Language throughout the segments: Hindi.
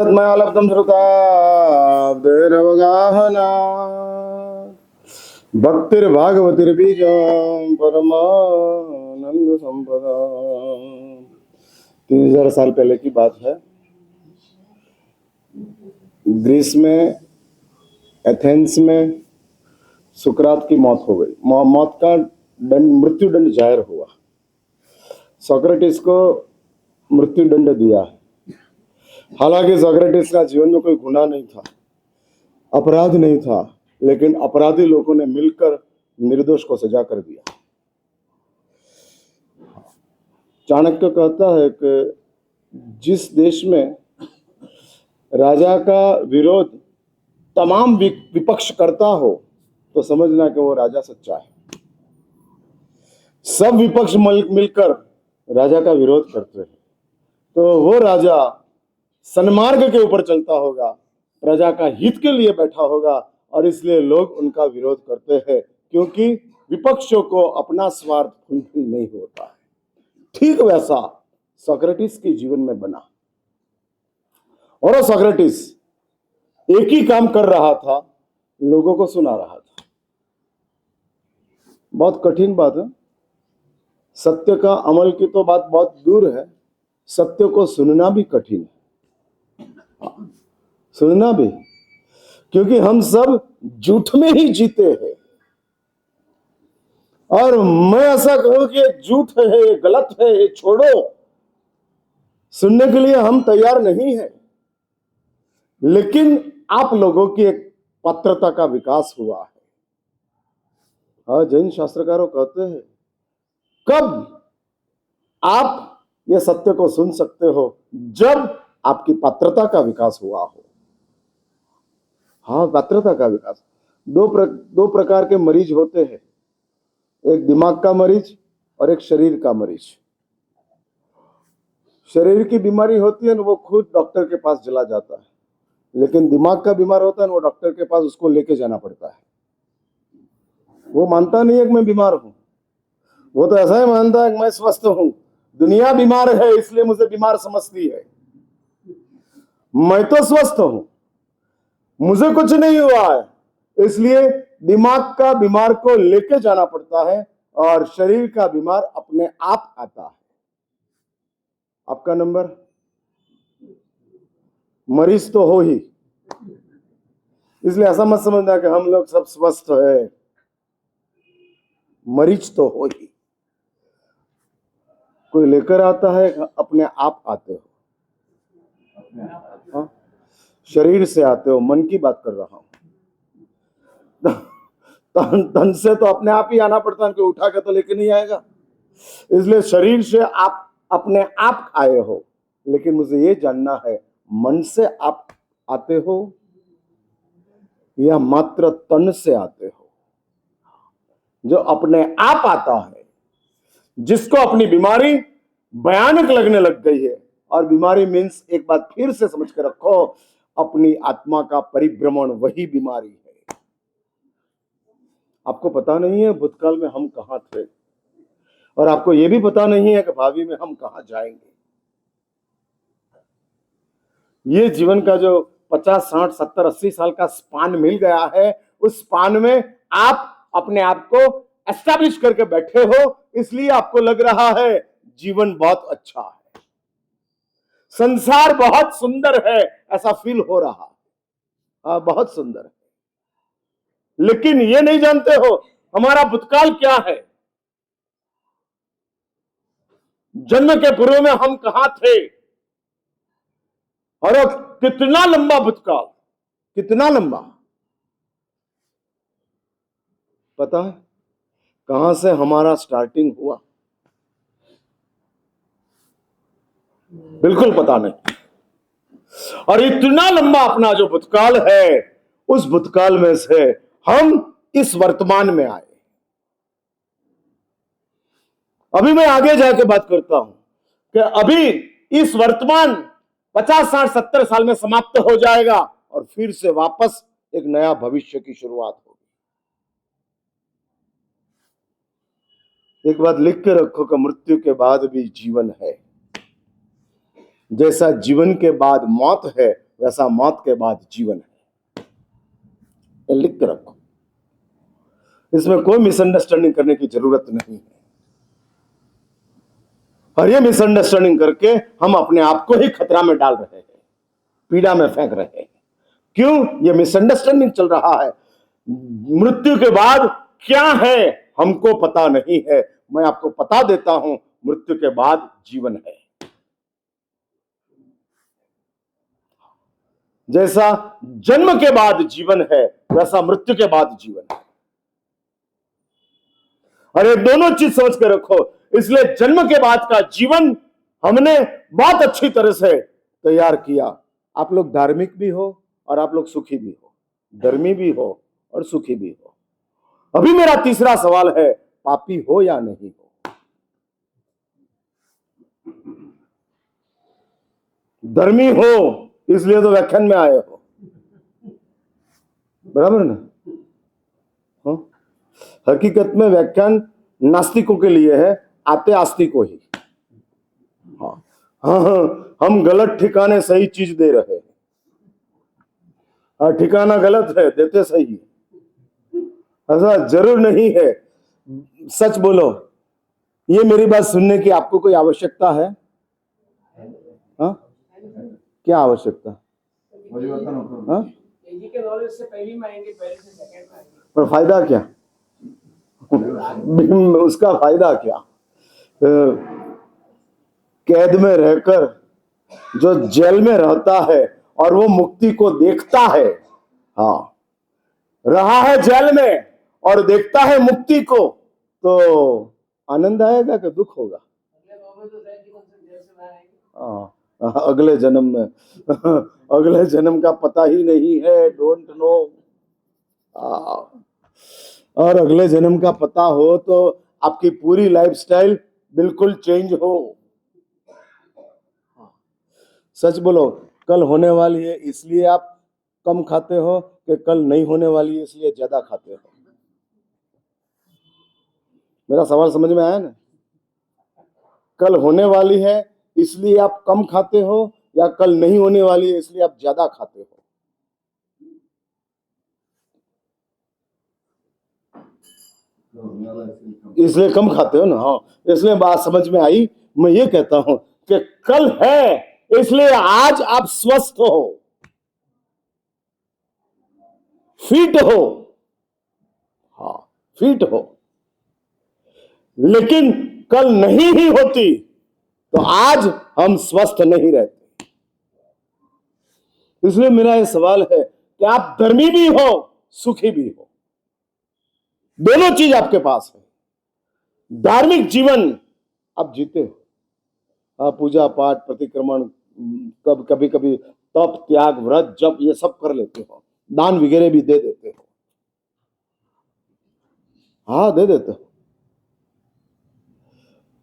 तन्मयालब्धं श्रुताब्दैरवगाहना भक्तिर्भागवतीर्बीजं परमानंद संपदा। 3000 साल पहले की बात है। ग्रीस में, एथेंस में सुकरात की मौत हो गई। मौत का मृत्यु दंड जाहिर हुआ। सोक्रेटिस को मृत्यु दंड दिया है। हालांकि सोक्रेटिस का जीवन में कोई गुनाह नहीं था, अपराध नहीं था, लेकिन अपराधी लोगों ने मिलकर निर्दोष को सजा कर दिया। चाणक्य कहता है कि जिस देश में राजा का विरोध तमाम विपक्ष करता हो तो समझना कि वो राजा सच्चा है। सब विपक्ष मिलकर राजा का विरोध करते हैं तो वो राजा सन्मार्ग के ऊपर चलता होगा, प्रजा का हित के लिए बैठा होगा, और इसलिए लोग उनका विरोध करते हैं क्योंकि विपक्षों को अपना स्वार्थ फुलफिल नहीं होता है। ठीक वैसा सोक्रेटिस के जीवन में बना। और सोक्रेटिस एक ही काम कर रहा था, लोगों को सुना रहा था। बहुत कठिन बात है। सत्य का अमल की तो बात बहुत दूर है, सत्य को सुनना भी कठिन है। सुनना भी, क्योंकि हम सब झूठ में ही जीते हैं। और मैं ऐसा कहूं कि झूठ है, ये गलत है, ये छोड़ो, सुनने के लिए हम तैयार नहीं है। लेकिन आप लोगों की एक पात्रता का विकास हुआ है। हाँ, जैन शास्त्रकारों कहते हैं कब आप ये सत्य को सुन सकते हो, जब आपकी पात्रता का विकास हुआ हो। हाँ, पात्रता का विकास। दो प्रकार के मरीज होते हैं, एक दिमाग का मरीज और एक शरीर का मरीज। शरीर की बीमारी होती है ना, वो खुद डॉक्टर के पास चला जाता है, लेकिन दिमाग का बीमार होता है ना, वो डॉक्टर के पास उसको लेके जाना पड़ता है। वो मानता नहीं है कि मैं बीमार हूं, वो तो ऐसा ही मानता है कि मैं स्वस्थ हूं। दुनिया बीमार है इसलिए मुझे बीमार समझती है, मैं तो स्वस्थ हूं, मुझे कुछ नहीं हुआ है। इसलिए दिमाग का बीमार को लेके जाना पड़ता है और शरीर का बीमार अपने आप आता है। आपका नंबर, मरीज तो हो ही, इसलिए ऐसा मत समझना कि हम लोग सब स्वस्थ है, मरीज तो हो ही। कोई लेकर आता है, अपने आप आते हो। हाँ? शरीर से आते हो, मन की बात कर रहा हूं। तन से तो अपने आप ही आना पड़ता है, उठा के तो लेके नहीं आएगा। इसलिए शरीर से आप अपने आप आए हो, लेकिन मुझे ये जानना है मन से आप आते हो या मात्र तन से आते हो। जो अपने आप आता है, जिसको अपनी बीमारी भयानक लगने लग गई है, और बीमारी मीन्स, एक बात फिर से समझ के रखो, अपनी आत्मा का परिभ्रमण वही बीमारी है। आपको पता नहीं है भूतकाल में हम कहां थे, और आपको यह भी पता नहीं है कि भावी में हम कहां जाएंगे। ये जीवन का जो 50, 60, 70, 80 साल का स्पान मिल गया है, उस स्पान में आप अपने आप को एस्टैब्लिश करके बैठे हो, इसलिए आपको लग रहा है जीवन बहुत अच्छा है, संसार बहुत सुंदर है, ऐसा फील हो रहा है। बहुत सुंदर है, लेकिन ये नहीं जानते हो हमारा भूतकाल क्या है, जन्म के पूर्व में हम कहां थे, और अब कितना लंबा भूतकाल, कितना लंबा। पता है कहां से हमारा स्टार्टिंग हुआ? बिल्कुल पता नहीं। और इतना लंबा अपना जो भूतकाल है, उस भूतकाल में से हम इस वर्तमान में आए। अभी मैं आगे जाके बात करता हूं कि अभी इस वर्तमान 50, 60, 70 साल में समाप्त हो जाएगा और फिर से वापस एक नया भविष्य की शुरुआत होगी। एक बात लिख के रखो कि मृत्यु के बाद भी जीवन है। जैसा जीवन के बाद मौत है, वैसा मौत के बाद जीवन है। ये लिख के रखो, इसमें कोई मिसअंडरस्टैंडिंग करने की जरूरत नहीं है। और ये मिसअंडरस्टैंडिंग करके हम अपने आप को ही खतरा में डाल रहे हैं, पीड़ा में फेंक रहे हैं। क्यों? ये मिसअंडरस्टैंडिंग चल रहा है। मृत्यु के बाद क्या है हमको पता नहीं है। मैं आपको बता देता हूं, मृत्यु के बाद जीवन है। जैसा जन्म के बाद जीवन है, वैसा मृत्यु के बाद जीवन है। और ये दोनों चीज समझ के रखो। इसलिए जन्म के बाद का जीवन हमने बहुत अच्छी तरह से तैयार किया। आप लोग धार्मिक भी हो और आप लोग सुखी भी हो, धर्मी भी हो और सुखी भी हो। अभी मेरा तीसरा सवाल है, पापी हो या नहीं हो? धर्मी हो इसलिए तो व्याख्यान में आए हो, बराबर ना? हकीकत में व्याख्यान नास्तिकों के लिए है, आते आस्तिकों ही। हाँ हाँ हाँ, हम गलत ठिकाने सही चीज दे रहे हैं। हाँ, ठिकाना गलत है, देते सही है, ऐसा जरूर नहीं है। सच बोलो, ये मेरी बात सुनने की आपको कोई आवश्यकता है? हाँ, क्या आवश्यकता? हाँ, पर फायदा क्या? उसका फायदा क्या? कैद में रहकर जो जेल में रहता है और वो मुक्ति को देखता है, हाँ, रहा है जेल में और देखता है मुक्ति को, तो आनंद आएगा कि दुख होगा? हाँ, अगले जन्म में अगले जन्म का पता ही नहीं है, डोंट नो। और अगले जन्म का पता हो तो आपकी पूरी लाइफस्टाइल बिल्कुल चेंज हो। सच बोलो, कल होने वाली है इसलिए आप कम खाते हो कि कल नहीं होने वाली है इसलिए ज्यादा खाते हो? मेरा सवाल समझ में आया ना? कल होने वाली है इसलिए आप कम खाते हो या कल नहीं होने वाली है इसलिए आप ज्यादा खाते हो? इसलिए कम खाते हो ना? हाँ, इसलिए बात समझ में आई। मैं ये कहता हूं कि कल है इसलिए आज आप स्वस्थ हो, फिट हो। हाँ, फिट हो। लेकिन कल नहीं ही होती तो आज हम स्वस्थ नहीं रहते। इसलिए मेरा यह सवाल है कि आप धर्मी भी हो, सुखी भी हो, दोनों चीज आपके पास है। धार्मिक जीवन आप जीते हो, आप पूजा पाठ, प्रतिक्रमण, कभी कभी तप, त्याग, व्रत, जप, ये सब कर लेते हो, दान वगैरह भी दे देते हो। हाँ, दे देते हो,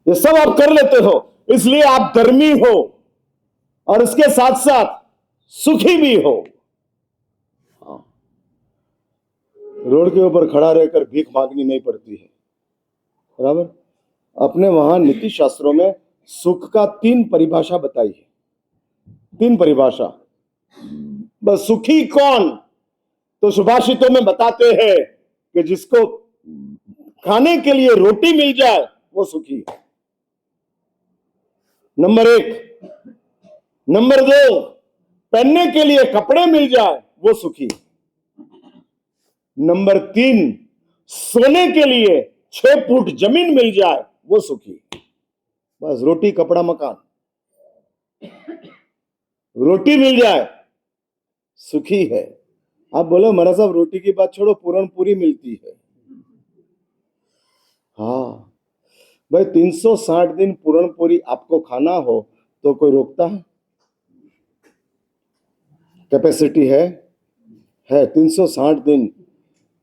ये सब आप कर लेते हो, इसलिए आप धर्मी हो और इसके साथ साथ सुखी भी हो। हाँ, रोड के ऊपर खड़ा रहकर भीख मांगनी नहीं पड़ती है, बराबर? अपने वहां नीति शास्त्रों में सुख का 3 परिभाषा बताई है, 3 परिभाषा। बस सुखी कौन? तो सुभाषितों में बताते हैं कि जिसको खाने के लिए रोटी मिल जाए वो सुखी है, नंबर 1। नंबर 2, पहनने के लिए कपड़े मिल जाए वो सुखी है। नंबर 3, सोने के लिए 6 फुट जमीन मिल जाए वो सुखी है। बस रोटी, कपड़ा, मकान, रोटी मिल जाए सुखी है। आप बोलो महाराज साहब रोटी की बात छोड़ो, पूरण पूरी मिलती है। हाँ भाई, 360 दिन पूरण पूरी आपको खाना हो तो कोई रोकता है? कैपेसिटी है 360 दिन।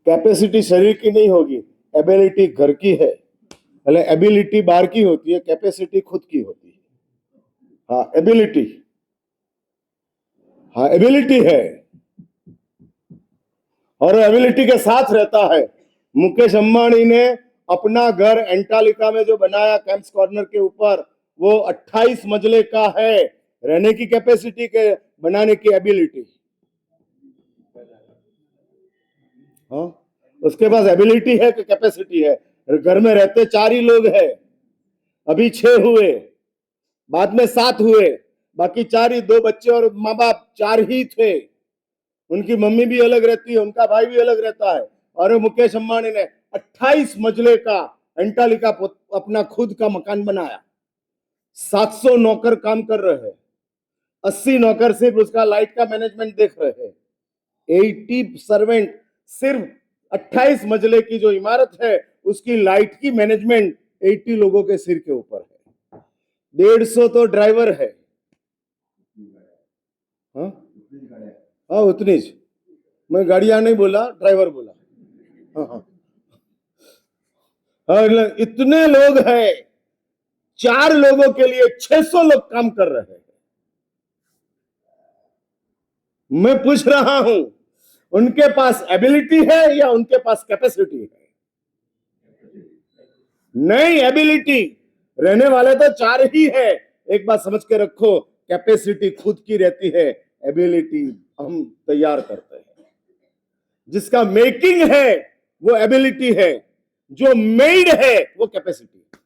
कैपेसिटी शरीर की नहीं होगी, एबिलिटी घर की है। एबिलिटी बाहर की होती है, कैपेसिटी खुद की होती है। हाँ, एबिलिटी, हाँ एबिलिटी है, और एबिलिटी के साथ रहता है। मुकेश अंबानी ने अपना घर एंटालिका में जो बनाया कैंप्स कॉर्नर के ऊपर, वो 28 मंजिले का है। रहने की कैपेसिटी के बनाने की एबिलिटी। हाँ, उसके पास एबिलिटी है कि कैपेसिटी है? घर में रहते 4 ही लोग हैं, अभी 6 हुए, बाद में 7 हुए, बाकी 4 ही, 2 बच्चे और माँ बाप 4 ही थे। उनकी मम्मी भी अलग रहती है, उनका भाई भी अलग रहता है। और मुकेश अंबानी ने 28 मंजिले का एंटालिका अपना खुद का मकान बनाया। 700 नौकर काम कर रहे हैं, 80 नौकर सिर्फ उसका लाइट का मैनेजमेंट देख रहे हैं, 80 सर्वेंट सिर्फ 28 मंजिले की जो इमारत है उसकी लाइट की मैनेजमेंट 80 लोगों के सिर के ऊपर है। 150 तो ड्राइवर है। हाँ हाँ, उतनी, मैं गाड़ियां नहीं बोला, ड्राइवर बोला। हाँ हाँ, इतने लोग हैं, 4 लोगों के लिए 600 लोग काम कर रहे हैं। मैं पूछ रहा हूं, उनके पास एबिलिटी है या उनके पास कैपेसिटी है? नहीं, एबिलिटी। रहने वाले तो 4 ही है। एक बात समझ के रखो, कैपेसिटी खुद की रहती है, एबिलिटी हम तैयार करते हैं। जिसका मेकिंग है वो एबिलिटी है, जो मेड है वो कैपेसिटी है।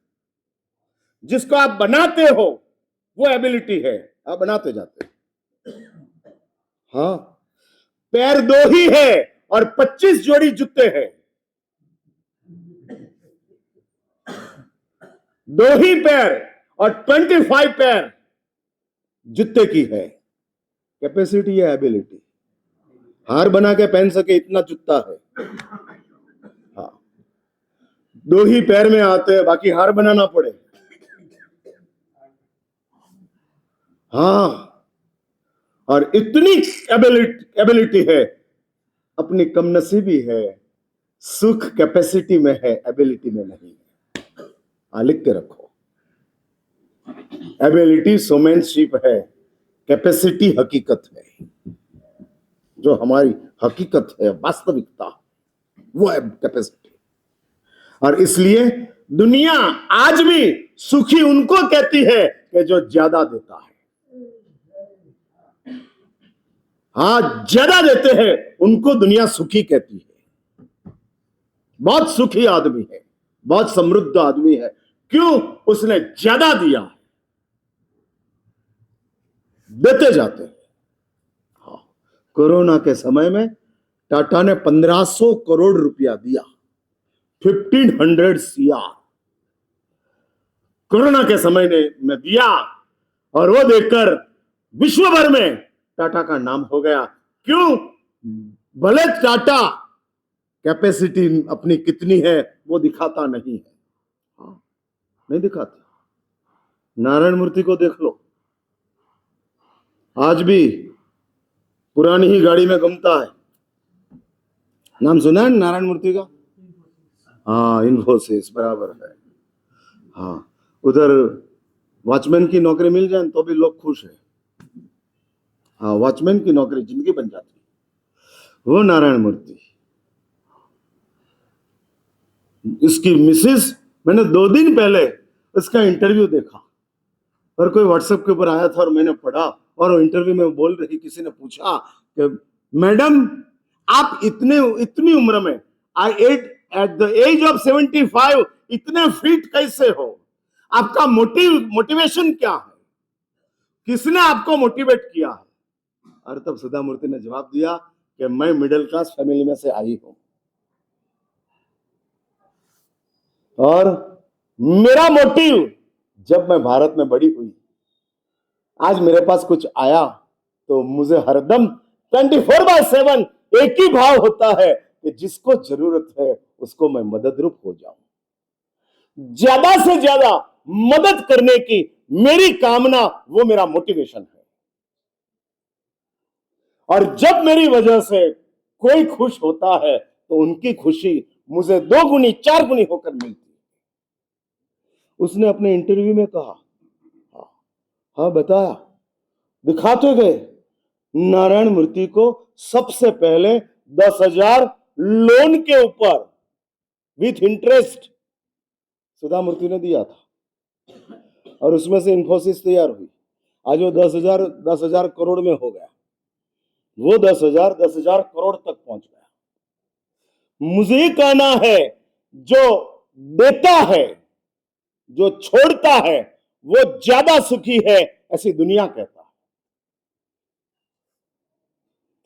जिसको आप बनाते हो वो एबिलिटी है, आप बनाते जाते हो। हाँ, पैर 2 ही है और 25 जोड़ी जूते हैं। 2 ही पैर और 25 पैर जूते की है। कैपेसिटी है, एबिलिटी। हार बना के पहन सके इतना जूता है। हाँ, 2 ही पैर में आते हैं, बाकी हार बनाना पड़े। हाँ, और इतनी एबिलिटी है, अपनी कमनसीबी है, सुख कैपेसिटी में है, एबिलिटी में नहीं है। लिख के रखो, एबिलिटी सोमेनशिप है, कैपेसिटी हकीकत है। जो हमारी हकीकत है, वास्तविकता, वो है कैपेसिटी। और इसलिए दुनिया आज भी सुखी उनको कहती है कि जो ज्यादा देता है। हाँ, ज्यादा देते हैं उनको दुनिया सुखी कहती है। बहुत सुखी आदमी है, बहुत समृद्ध आदमी है, क्यों? उसने ज्यादा दिया है। देते जाते हैं। हाँ, कोरोना के समय में टाटा ने 1500 करोड़ रुपया दिया, 1500 CR कोरोना के समय में दिया, और वो देखकर विश्व भर में टाटा का नाम हो गया। क्यों? भले टाटा कैपेसिटी अपनी कितनी है वो दिखाता नहीं है। हाँ, नहीं दिखाता। नारायण मूर्ति को देख लो, आज भी पुरानी ही गाड़ी में घूमता है। नाम सुना है नारायण मूर्ति का? हाँ, इन्फोसिस बराबर है। हाँ, उधर वॉचमैन की नौकरी मिल जाए तो भी लोग खुश है। हाँ, वॉचमैन की नौकरी जिंदगी बन जाती है। वो नारायण मूर्ति, इसकी मिसेस, मैंने 2 दिन पहले इसका इंटरव्यू देखा और कोई व्हाट्सएप के ऊपर आया था और मैंने पढ़ा, और इंटरव्यू में बोल रही, किसी ने पूछा कि मैडम आप इतनी उम्र में, एट द एज ऑफ 75 इतने फिट कैसे हो? आपका मोटिवेशन क्या है? किसने आपको मोटिवेट किया है? और तब सुधा मूर्ति ने जवाब दिया कि मैं मिडिल क्लास फैमिली में से आई हूं, और मेरा मोटिव, जब मैं भारत में बड़ी हुई, आज मेरे पास कुछ आया, तो मुझे हरदम 24/7 एक ही भाव होता है कि जिसको जरूरत है उसको मैं मदद रूप हो जाऊं। ज्यादा से ज्यादा मदद करने की मेरी कामना, वो मेरा मोटिवेशन है। और जब मेरी वजह से कोई खुश होता है तो उनकी खुशी मुझे 2 गुनी 4 गुनी होकर मिलती है। उसने अपने इंटरव्यू में कहा, हाँ बताया, दिखाते गए। नारायण मूर्ति को सबसे पहले 10,000 लोन के ऊपर विथ इंटरेस्ट सुधा मूर्ति ने दिया था, और उसमें से इन्फोसिस तैयार हुई। आज वो 10,000 करोड़ में हो गया, वो 10,000 करोड़ तक पहुंच गया। मुझे ये कहना है, जो देता है, जो छोड़ता है, वो ज्यादा सुखी है, ऐसी दुनिया कहता है।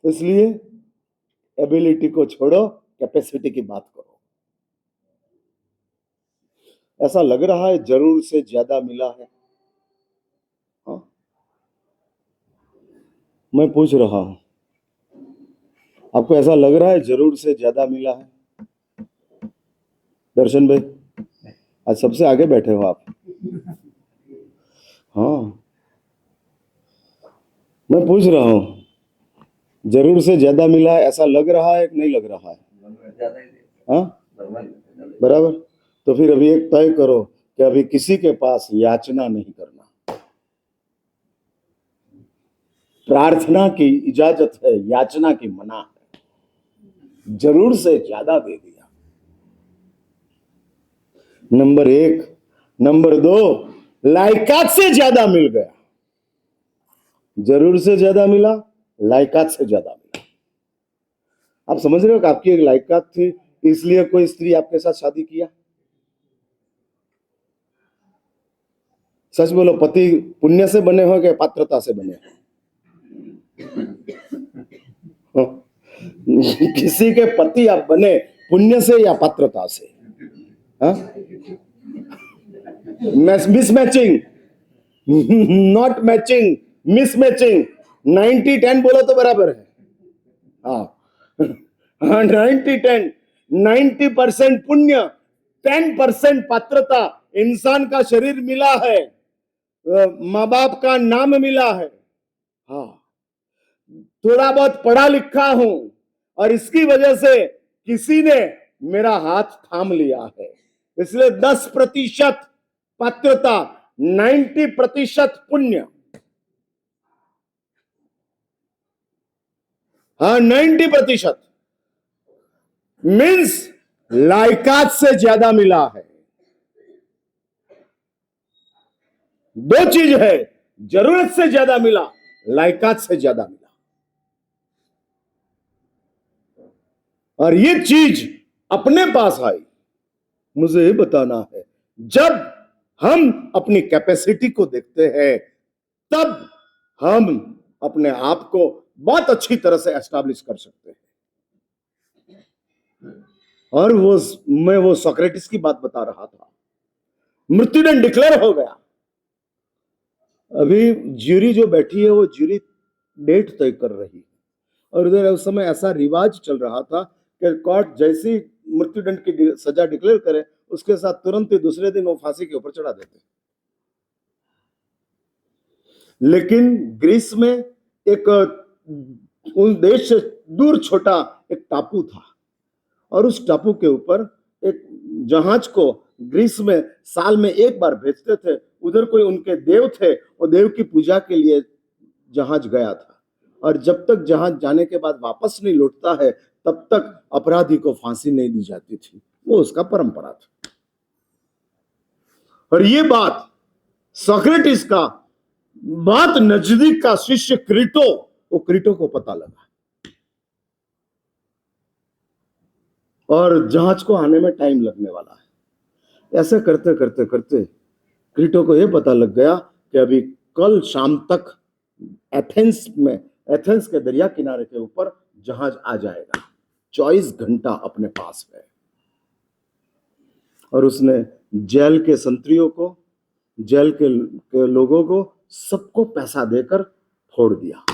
इसलिए एबिलिटी को छोड़ो, कैपेसिटी की बात करो। ऐसा लग रहा है जरूर से ज्यादा मिला है। हाँ? मैं पूछ रहा हूं, आपको ऐसा लग रहा है जरूर से ज्यादा मिला है? दर्शन भाई, आज सबसे आगे बैठे हो आप। हाँ, मैं पूछ रहा हूं, जरूर से ज्यादा मिला है, ऐसा लग रहा है कि नहीं लग रहा है? हाँ, बराबर। तो फिर अभी एक तय करो कि अभी किसी के पास याचना नहीं करना, प्रार्थना की इजाजत है, याचना की मना है। जरूर से ज्यादा दे दिया, नंबर 1। नंबर 2, लायकात से ज्यादा मिल गया। जरूर से ज्यादा मिला, लायकात से ज्यादा मिला। आप समझ रहे हो कि आपकी एक लायकात थी, इसलिए कोई स्त्री आपके साथ शादी किया? सच बोलो, पति पुण्य से बने हो कि पात्रता से बने हो? किसी के पति आप बने पुण्य से या पात्रता से? Mismatching, not matching, mismatching. 90-10 बोलो तो बराबर है। हाँ, 90-10, 90% पुण्य, 10% पात्रता। इंसान का शरीर मिला है, माँ बाप का नाम मिला है, हाँ, थोड़ा बहुत पढ़ा लिखा हूं, और इसकी वजह से किसी ने मेरा हाथ थाम लिया है, इसलिए 10% पात्रता, 90% पुण्य। हाँ, 90% मीन्स लायकात से ज्यादा मिला है। दो चीज है, जरूरत से ज्यादा मिला, लायकात से ज्यादा मिला। और ये चीज अपने पास आई, मुझे ये बताना है, जब हम अपनी कैपेसिटी को देखते हैं, तब हम अपने आप को बहुत अच्छी तरह से एस्टैब्लिश कर सकते हैं। और मैं वो सोक्रेटिस की बात बता रहा था, मृत्युदंड डिक्लेयर हो गया। अभी ज्यूरी जो बैठी है, वो ज्यूरी डेट तय कर रही है, और उधर उस समय ऐसा रिवाज चल रहा था कि कोर्ट जैसी मृत्युदंड की सजा डिक्लेयर करे, उसके साथ तुरंत ही दूसरे दिन वो फांसी के ऊपर चढ़ा देते। लेकिन ग्रीस में एक उन देश से दूर छोटा एक टापू था, और उस टापू के ऊपर एक जहाज को ग्रीस में साल में एक बार भेजते थे। उधर कोई उनके देव थे, और देव की पूजा के लिए जहाज गया था, और जब तक जहाज जाने के बाद वापस नहीं लौटता है, तब तक अपराधी को फांसी नहीं दी जाती थी। वो उसका परंपरा था। और ये बात सोक्रेटिस का बहुत नजदीक का शिष्य क्रीटो, वो क्रीटो को पता लगा, और जहाज को आने में टाइम लगने वाला है। ऐसे करते करते करते क्रीटो को यह पता लग गया कि अभी कल शाम तक एथेंस के दरिया किनारे के ऊपर जहाज आ जाएगा। 24 घंटा अपने पास है, और उसने जेल के संतरियों को, जेल के लोगों को, सबको पैसा देकर फोड़ दिया,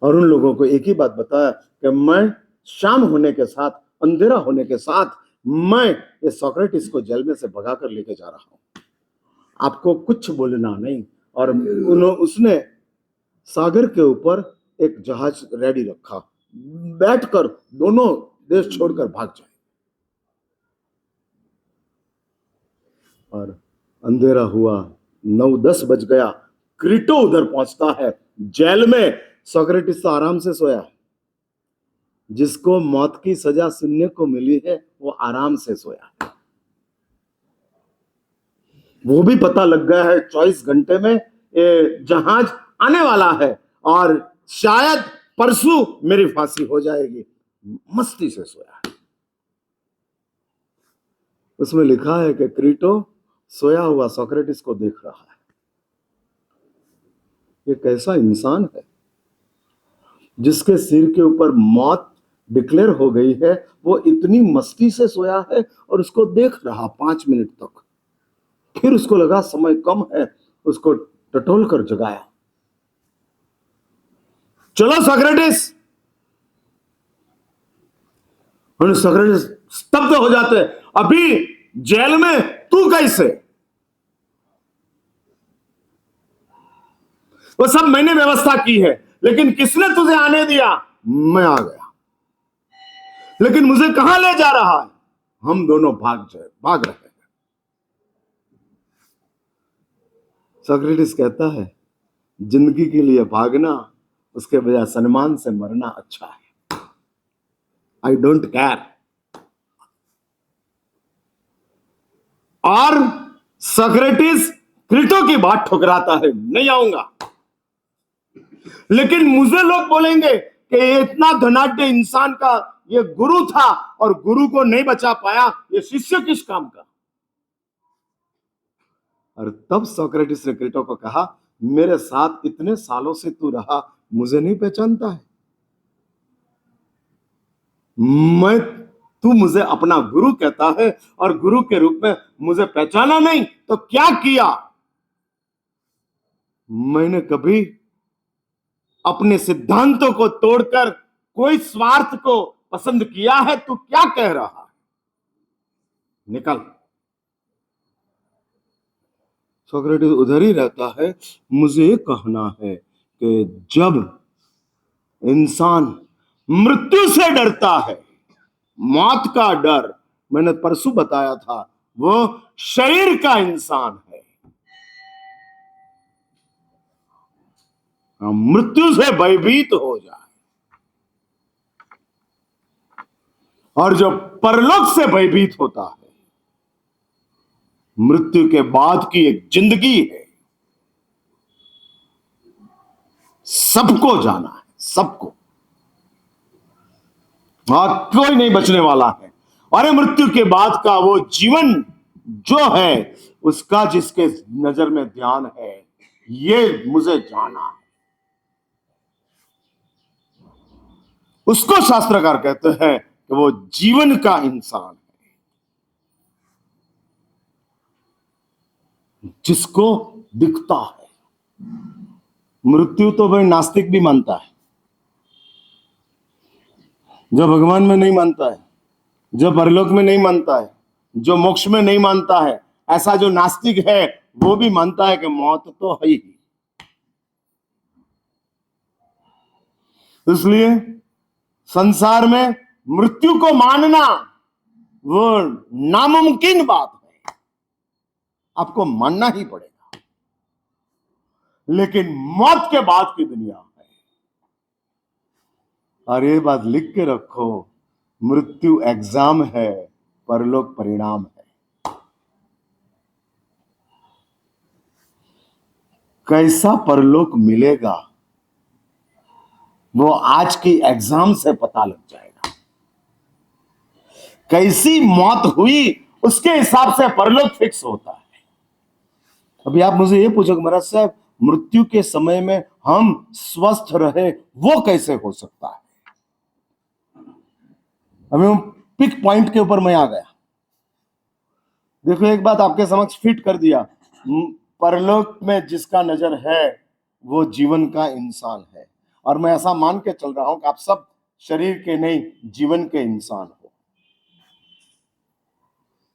और उन लोगों को एक ही बात बताया कि मैं शाम होने के साथ, अंधेरा होने के साथ, मैं ये सोक्रेटिस को जेल में से भगा कर लेके जा रहा हूं, आपको कुछ बोलना नहीं। और उसने सागर के ऊपर एक जहाज रेडी रखा, बैठकर दोनों देश छोड़कर भाग जाए। और अंधेरा हुआ, 9-10 बज गया, क्रीटो उधर पहुंचता है। जेल में सोक्रेटिस तो आराम से सोया है, जिसको मौत की सजा सुनने को मिली है, वो आराम से सोया है। वो भी पता लग गया है 24 घंटे में जहाज आने वाला है और शायद परसों मेरी फांसी हो जाएगी। मस्ती से सोया है। उसमें लिखा है कि क्रीटो सोया हुआ सोक्रेटिस को देख रहा है। ये कैसा इंसान है जिसके सिर के ऊपर मौत डिक्लेयर हो गई है, वो इतनी मस्ती से सोया है और उसको देख रहा 5 मिनट तक। फिर उसको लगा समय कम है, उसको टटोल कर जगाया। चलो सोक्रेटिस। और सोक्रेटिस स्तब्ध हो जाते, अभी जेल में तू कैसे? वो सब मैंने व्यवस्था की है, लेकिन किसने तुझे आने दिया? मैं आ गया। लेकिन मुझे कहां ले जा रहा है? हम दोनों भाग रहे हैं। सोक्रेटिस कहता है, जिंदगी के लिए भागना उसके बजाय सम्मान से मरना अच्छा है। I don't care. और सोक्रेटिस क्रीटो की बात ठुकराता है, नहीं आऊंगा। लेकिन मुझे लोग बोलेंगे कि ये इतना धनाढ्य इंसान का ये गुरु था और गुरु को नहीं बचा पाया, ये शिष्य किस काम का? और तब सोक्रेटिस ने क्रीटो को कहा, मेरे साथ इतने सालों से तू रहा, मुझे नहीं पहचानता है? तू मुझे अपना गुरु कहता है और गुरु के रूप में मुझे पहचाना नहीं, तो क्या किया? मैंने कभी अपने सिद्धांतों को तोड़कर कोई स्वार्थ को पसंद किया है? तू क्या कह रहा है? निकल। सोक्रेटिस उधर ही रहता है। मुझे कहना है कि जब इंसान मृत्यु से डरता है, मौत का डर, मैंने परसों बताया था, वो शरीर का इंसान है। मृत्यु से भयभीत हो जाए, और जो परलोक से भयभीत होता है, मृत्यु के बाद की एक जिंदगी है, सबको जाना है, सबको, कोई नहीं बचने वाला है। और मृत्यु के बाद का वो जीवन जो है, उसका जिसके नजर में ध्यान है, ये मुझे जाना है, उसको शास्त्रकार कहते हैं कि वो जीवन का इंसान है, जिसको दिखता है। मृत्यु तो भाई नास्तिक भी मानता है, जो भगवान में नहीं मानता है, जो परलोक में नहीं मानता है, जो मोक्ष में नहीं मानता है, ऐसा जो नास्तिक है वो भी मानता है कि मौत तो है ही। इसलिए संसार में मृत्यु को मानना वो नामुमकिन बात है, आपको मानना ही पड़ेगा। लेकिन मौत के बाद की दुनिया है। और ये बात लिख के रखो, मृत्यु एग्जाम है, परलोक परिणाम है। कैसा परलोक मिलेगा वो आज की एग्जाम से पता लग जाएगा। कैसी मौत हुई उसके हिसाब से परलोक फिक्स होता है। अभी आप मुझे ये पूछो महाराज साहब, मृत्यु के समय में हम स्वस्थ रहे, वो कैसे हो सकता है? अभी पिक पॉइंट के ऊपर मैं आ गया। देखो, एक बात आपके समक्ष फिट कर दिया, परलोक में जिसका नजर है वो जीवन का इंसान है। और मैं ऐसा मान के चल रहा हूं कि आप सब शरीर के नहीं, जीवन के इंसान हो।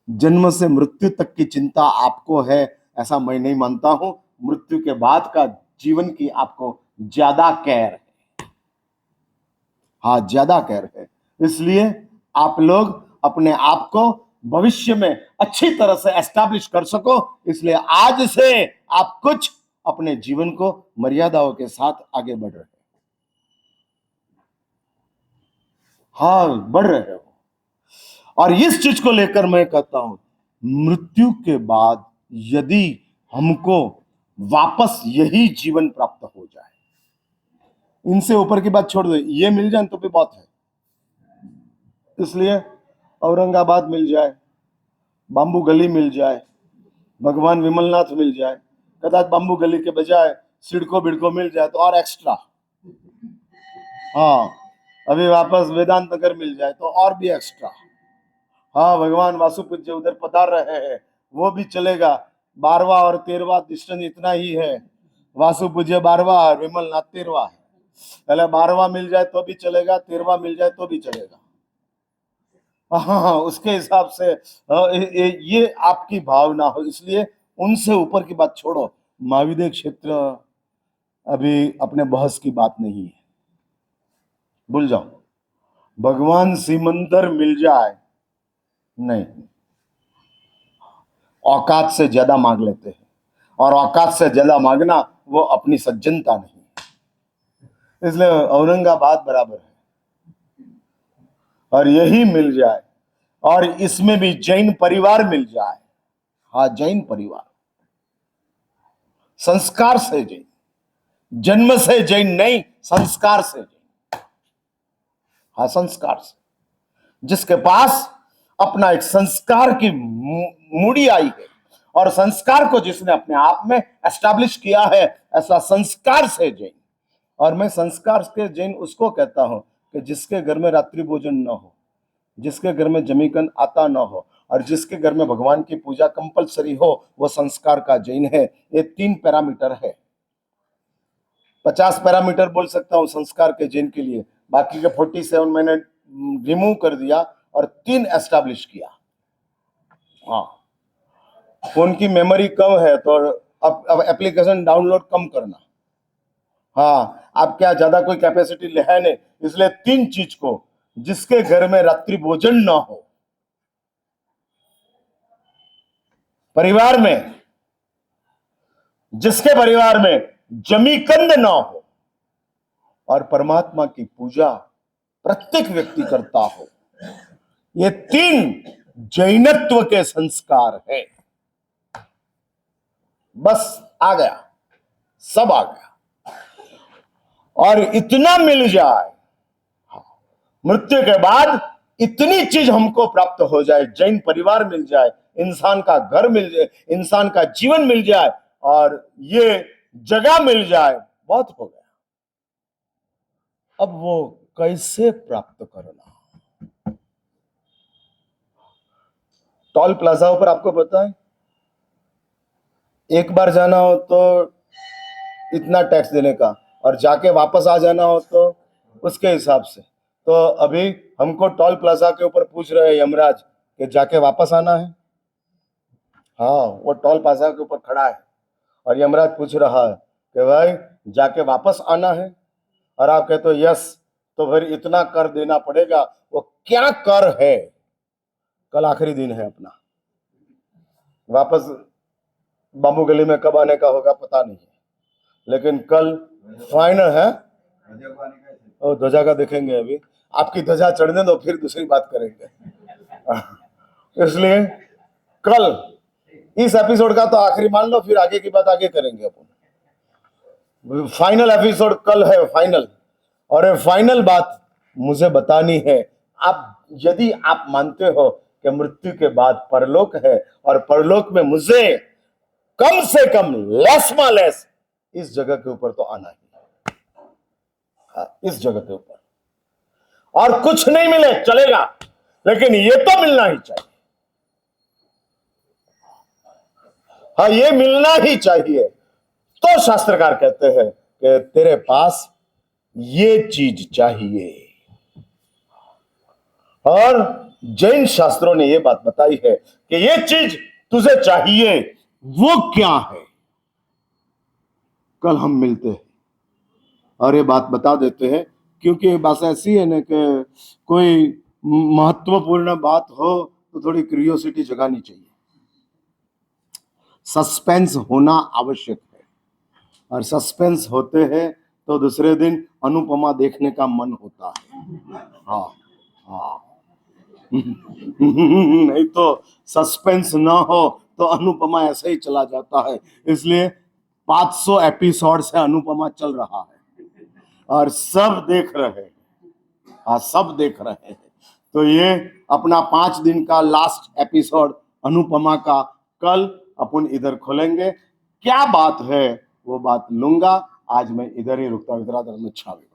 जन्म से मृत्यु तक की चिंता आपको है, ऐसा मैं नहीं मानता हूं। मृत्यु के बाद का जीवन की आपको ज्यादा केयर है, हाँ ज्यादा केयर है। इसलिए आप लोग अपने आप को भविष्य में अच्छी तरह से एस्टैब्लिश कर सको, इसलिए आज से आप कुछ अपने जीवन को मर्यादाओं के साथ आगे बढ़ रहे हो। हाँ, बढ़ रहे हो। और इस चीज को लेकर मैं कहता हूं, मृत्यु के बाद यदि हमको वापस यही जीवन प्राप्त हो जाए। इनसे ऊपर की बात छोड़ दो, ये मिल जाए तो भी बहुत है। इसलिए औरंगाबाद मिल जाए, बाम्बू गली मिल जाए, भगवान विमलनाथ मिल जाए, कदाच बाम्बू गली के बजाय सिडको बिडको मिल जाए तो और एक्स्ट्रा। हाँ, अभी वापस वेदांत नगर मिल जाए तो और भी एक्स्ट्रा। हाँ, भगवान वासु पूज्य उधर पधार रहे हैं, वो भी चलेगा। 12वां और 13वां डिस्टेंस इतना ही है। वासु पूज्य 12वां है, विमलनाथ 13वां है। पहले 12वां मिल जाए तो भी चलेगा, 13वां मिल जाए तो भी चलेगा। हाँ, उसके हिसाब से ये आपकी भावना हो, इसलिए उनसे ऊपर की बात छोड़ो। महाविद्य क्षेत्र अभी अपने बहस की बात नहीं है, भूल जाओ। भगवान सिमंदर मिल जाए, नहीं, औकात से ज्यादा मांग लेते हैं, और औकात से ज्यादा मांगना वो अपनी सज्जनता नहीं। इसलिए औरंगाबाद बराबर है, और यही मिल जाए, और इसमें भी जैन परिवार मिल जाए। हाँ, जैन परिवार, संस्कार से जैन, जन्म से जैन नहीं, संस्कार से जैन। हाँ, संस्कार से, जिसके पास अपना एक संस्कार की मूड़ी आई है, और संस्कार को जिसने अपने आप में एस्टैब्लिश किया है, ऐसा संस्कार से जैन। और मैं संस्कार के जैन उसको कहता हूं कि जिसके घर में रात्रि भोजन न हो, जिसके घर में जमीकन आता न हो, और जिसके घर में भगवान की पूजा कंपलसरी हो, वो संस्कार का जैन है। ये 3 पैरामीटर है। 50 पैरामीटर बोल सकता हूं संस्कार के जैन के लिए, बाकी के 47 मैंने रिमूव कर दिया और 3 एस्टैब्लिश किया। हाँ, फोन की मेमोरी कम है तो अब एप्लीकेशन डाउनलोड कम करना। हाँ, आप क्या ज्यादा कोई कैपेसिटी है नहीं, इसलिए 3 चीज को, जिसके घर में रात्रि भोजन ना हो, परिवार में, जिसके परिवार में जमीकंद ना हो, और परमात्मा की पूजा प्रत्येक व्यक्ति करता हो, ये 3 जैनत्व के संस्कार है। बस आ गया, सब आ गया। और इतना मिल जाए, मृत्यु के बाद इतनी चीज हमको प्राप्त हो जाए, जैन परिवार मिल जाए, इंसान का घर मिल जाए, इंसान का जीवन मिल जाए, और ये जगह मिल जाए, बहुत हो गया। अब वो कैसे प्राप्त करना? टोल प्लाजा पर आपको पता है, एक बार जाना हो तो इतना टैक्स देने का, और जाके वापस आ जाना हो तो उसके हिसाब से। तो अभी हमको टोल प्लाजा के ऊपर पूछ रहे हैं यमराज कि जाके वापस आना है। हाँ, वो टोल प्लाजा के ऊपर खड़ा है, और यमराज पूछ रहा है कि भाई जाके वापस आना है, और आप कहते हो यस, तो फिर इतना कर देना पड़ेगा। वो क्या कर है? कल आखिरी दिन है अपना, वापस बाम्बू गली में कब आने का होगा पता नहीं है, लेकिन कल फाइनल है। और ध्वजा का देखेंगे, अभी आपकी ध्वजा चढ़ने दो, फिर दूसरी बात करेंगे। इसलिए कल इस एपिसोड का तो आखिरी मान लो, फिर आगे की बात आगे करेंगे अपन। फाइनल एपिसोड कल है, फाइनल। और ये फाइनल बात मुझे बतानी है। आप, यदि आप मानते हो कि मृत्यु के बाद परलोक है, और परलोक में मुझे कम से कम लेस इस जगह के ऊपर तो आना ही है। हाँ, इस जगह के ऊपर, और कुछ नहीं मिले चलेगा, लेकिन ये तो मिलना ही चाहिए। हाँ, ये मिलना ही चाहिए। तो शास्त्रकार कहते हैं कि तेरे पास ये चीज चाहिए। और जैन शास्त्रों ने ये बात बताई है कि ये चीज तुझे चाहिए, वो क्या है? कल हम मिलते हैं और ये बात बता देते हैं, क्योंकि बात ऐसी है ना कि कोई महत्वपूर्ण बात हो तो थोड़ी क्यूरियोसिटी जगानी चाहिए, सस्पेंस होना आवश्यक है। और सस्पेंस होते हैं तो दूसरे दिन अनुपमा देखने का मन होता है। हाँ, हाँ। नहीं तो सस्पेंस ना हो तो अनुपमा ऐसे ही चला जाता है। इसलिए 500 एपिसोड से अनुपमा चल रहा है और सब देख रहे हैं। हाँ, सब देख रहे हैं। तो ये अपना 5 दिन का लास्ट एपिसोड अनुपमा का कल अपन इधर खोलेंगे। क्या बात है वो बात लूंगा। आज मैं इधर ही रुकता हूँ। इधर में छावे।